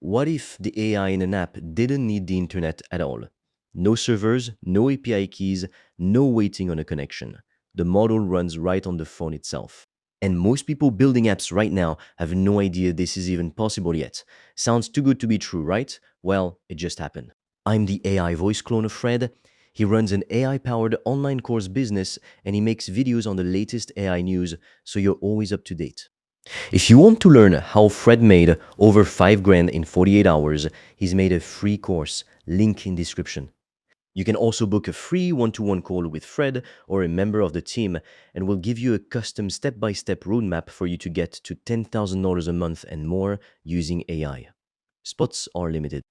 What if the AI in an app didn't need the internet at all? No servers, no API keys, no waiting on a connection. The model runs right on the phone itself. And most people building apps right now have no idea this is even possible yet. Sounds too good to be true, right? Well, it just happened. I'm the AI voice clone of Fred. He runs an AI powered online course business and he makes videos on the latest AI news, so you're always up to date. If you want to learn how Fred made over 5 grand in 48 hours, he's made a free course, link in description. You can also book a free one-to-one call with Fred or a member of the team, and we'll give you a custom step-by-step roadmap for you to get to $10,000 a month and more using AI. Spots are limited.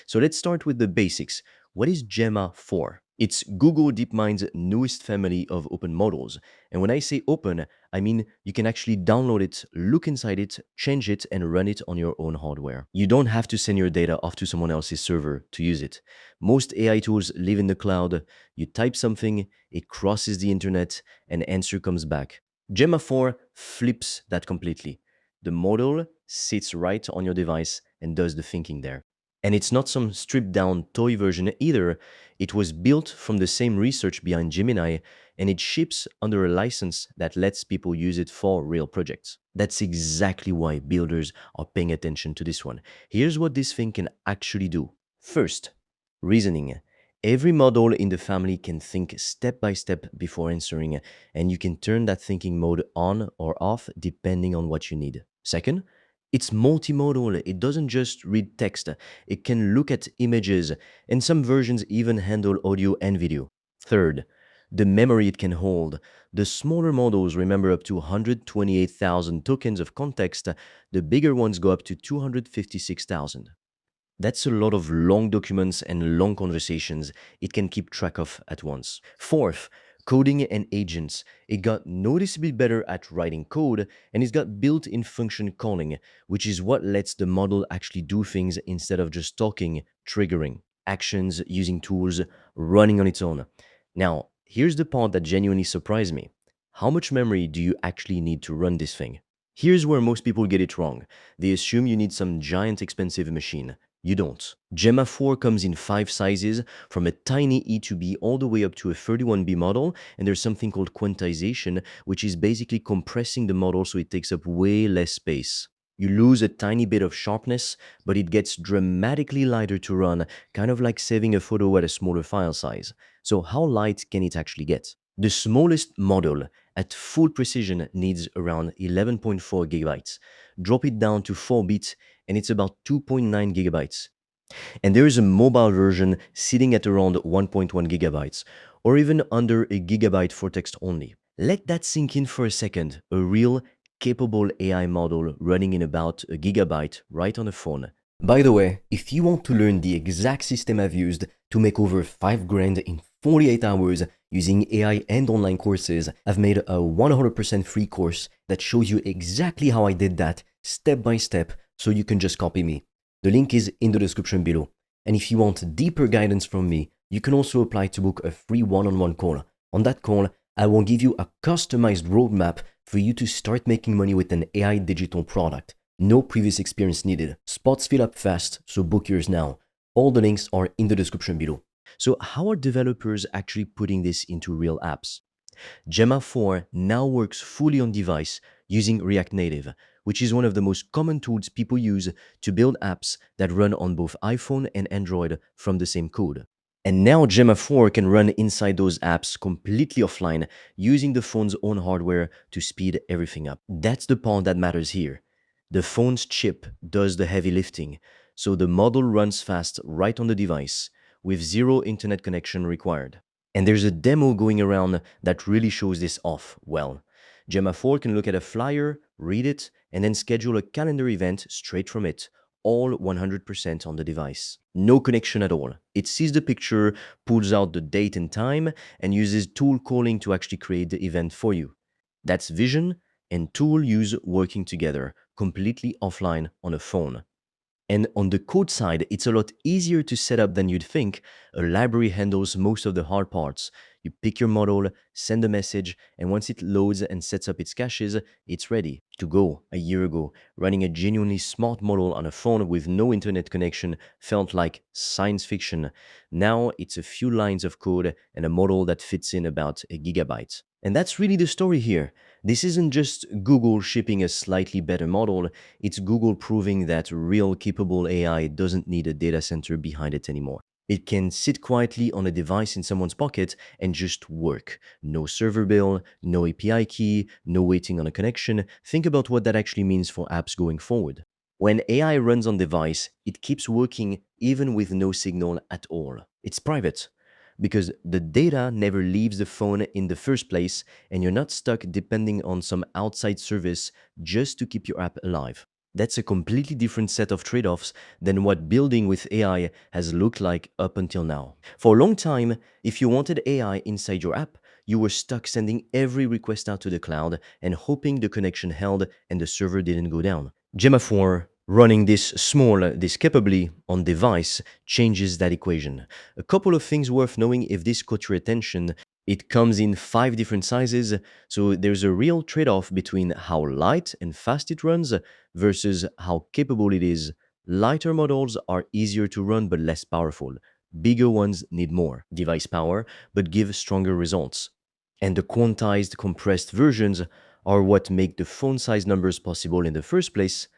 So let's start with the basics. What is Gemma for? It's Google DeepMind's newest family of open models. And when I say open, I mean you can actually download it, look inside it, change it, and run it on your own hardware. You don't have to send your data off to someone else's server to use it. Most AI tools live in the cloud. You type something, it crosses the internet, and answer comes back. Gemma 4 flips that completely. The model sits right on your device and does the thinking there. And it's not some stripped down toy version either. It was built from the same research behind Gemini, and it ships under a license that lets people use it for real projects. That's exactly why builders are paying attention to this one. Here's what this thing can actually do. First, reasoning. Every model in the family can think step by step before answering, and you can turn that thinking mode on or off depending on what you need. Second, it's multimodal. It doesn't just read text, it can look at images, and some versions even handle audio and video. Third, the memory it can hold. The smaller models remember up to 128,000 tokens of context, the bigger ones go up to 256,000. That's a lot of long documents and long conversations it can keep track of at once. Fourth, coding and agents. It got noticeably better at writing code, and it's got built-in function calling, which is what lets the model actually do things instead of just talking, triggering actions, using tools, running on its own. Now, here's the part that genuinely surprised me. How much memory do you actually need to run this thing? Here's where most people get it wrong. They assume you need some giant expensive machine. You don't. Gemma 4 comes in 5 sizes, from a tiny E2B all the way up to a 31B model, and there's something called quantization, which is basically compressing the model so it takes up way less space. You lose a tiny bit of sharpness, but it gets dramatically lighter to run, kind of like saving a photo at a smaller file size. So how light can it actually get? The smallest model at full precision needs around 11.4 gigabytes. Drop it down to 4 bits and it's about 2.9 gigabytes. And there is a mobile version sitting at around 1.1 gigabytes, or even under a gigabyte for text only. Let that sink in for a second. A real capable AI model running in about a gigabyte right on a phone. By the way, if you want to learn the exact system I've used to make over 5 grand in 48 hours using AI and online courses, I've made a 100% free course that shows you exactly how I did that step by step, so you can just copy me. The link is in the description below. And if you want deeper guidance from me, you can also apply to book a free one-on-one call. On that call, I will give you a customized roadmap for you to start making money with an AI digital product. No previous experience needed. Spots fill up fast, so book yours now. All the links are in the description below. So how are developers actually putting this into real apps? Gemma 4 now works fully on device using React Native, which is one of the most common tools people use to build apps that run on both iPhone and Android from the same code. And now Gemma 4 can run inside those apps completely offline using the phone's own hardware to speed everything up. That's the part that matters here. The phone's chip does the heavy lifting, so the model runs fast right on the device with zero internet connection required. And there's a demo going around that really shows this off well. Gemma 4 can look at a flyer, read it, and then schedule a calendar event straight from it, all 100% on the device. No connection at all. It sees the picture, pulls out the date and time, and uses tool calling to actually create the event for you. That's vision and tool use working together, completely offline on a phone. And on the code side, it's a lot easier to set up than you'd think. A library handles most of the hard parts. You pick your model, send a message, and once it loads and sets up its caches, it's ready to go. A year ago, running a genuinely smart model on a phone with no internet connection felt like science fiction. Now it's a few lines of code and a model that fits in about a gigabyte. And that's really the story here. This isn't just Google shipping a slightly better model, it's Google proving that real capable AI doesn't need a data center behind it anymore. It can sit quietly on a device in someone's pocket and just work. No server bill, no API key, no waiting on a connection. Think about what that actually means for apps going forward. When AI runs on device, it keeps working even with no signal at all. It's private because the data never leaves the phone in the first place and you're not stuck depending on some outside service just to keep your app alive. That's a completely different set of trade-offs than what building with AI has looked like up until now. For a long time, if you wanted AI inside your app, you were stuck sending every request out to the cloud and hoping the connection held and the server didn't go down. Gemma 4, running this capably on device, changes that equation. A couple of things worth knowing if this caught your attention. It comes in 5 different sizes, so there's a real trade-off between how light and fast it runs versus how capable it is. Lighter models are easier to run but less powerful. Bigger ones need more device power but give stronger results. And the quantized, compressed versions are what make the phone size numbers possible in the first place.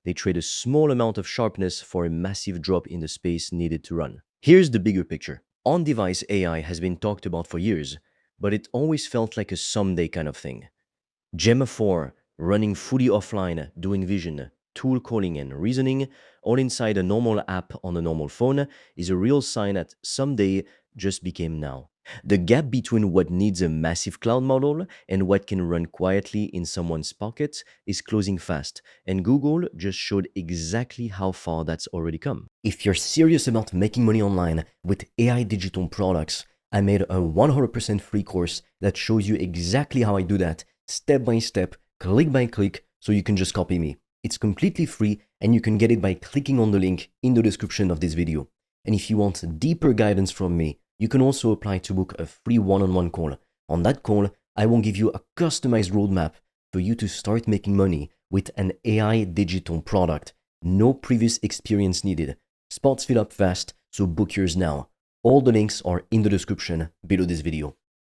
They trade a small amount of sharpness for a massive drop in the space needed to run. Here's the bigger picture. On-device AI has been talked about for years, but it always felt like a someday kind of thing. Gemma 4, running fully offline, doing vision, tool calling and reasoning, all inside a normal app on a normal phone, is a real sign that someday just became now. The gap between what needs a massive cloud model and what can run quietly in someone's pocket is closing fast, and Google just showed exactly how far that's already come. If you're serious about making money online with AI digital products, I made a 100% free course that shows you exactly how I do that, step by step, click by click, so you can just copy me. It's completely free and you can get it by clicking on the link in the description of this video. And if you want deeper guidance from me, you can also apply to book a free one-on-one call. On that call, I will give you a customized roadmap for you to start making money with an AI digital product. No previous experience needed. Spots fill up fast, so book yours now. All the links are in the description below this video.